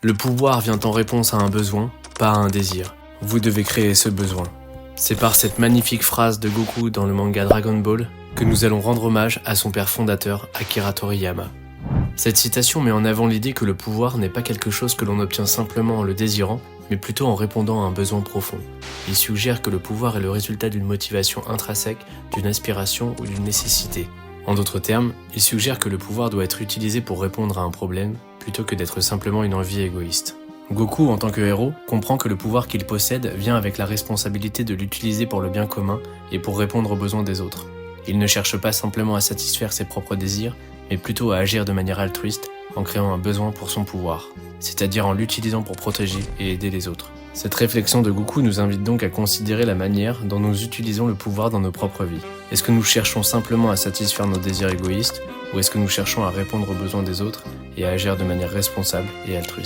Le pouvoir vient en réponse à un besoin, pas à un désir. Vous devez créer ce besoin. C'est par cette magnifique phrase de Goku dans le manga Dragon Ball que nous allons rendre hommage à son père fondateur, Akira Toriyama. Cette citation met en avant l'idée que le pouvoir n'est pas quelque chose que l'on obtient simplement en le désirant, mais plutôt en répondant à un besoin profond. Il suggère que le pouvoir est le résultat d'une motivation intrinsèque, d'une aspiration ou d'une nécessité. En d'autres termes, il suggère que le pouvoir doit être utilisé pour répondre à un problème, plutôt que d'être simplement une envie égoïste. Goku, en tant que héros, comprend que le pouvoir qu'il possède vient avec la responsabilité de l'utiliser pour le bien commun et pour répondre aux besoins des autres. Il ne cherche pas simplement à satisfaire ses propres désirs, mais plutôt à agir de manière altruiste en créant un besoin pour son pouvoir, c'est-à-dire en l'utilisant pour protéger et aider les autres. Cette réflexion de Goku nous invite donc à considérer la manière dont nous utilisons le pouvoir dans nos propres vies. Est-ce que nous cherchons simplement à satisfaire nos désirs égoïstes, ou est-ce que nous cherchons à répondre aux besoins des autres et à agir de manière responsable et altruiste ?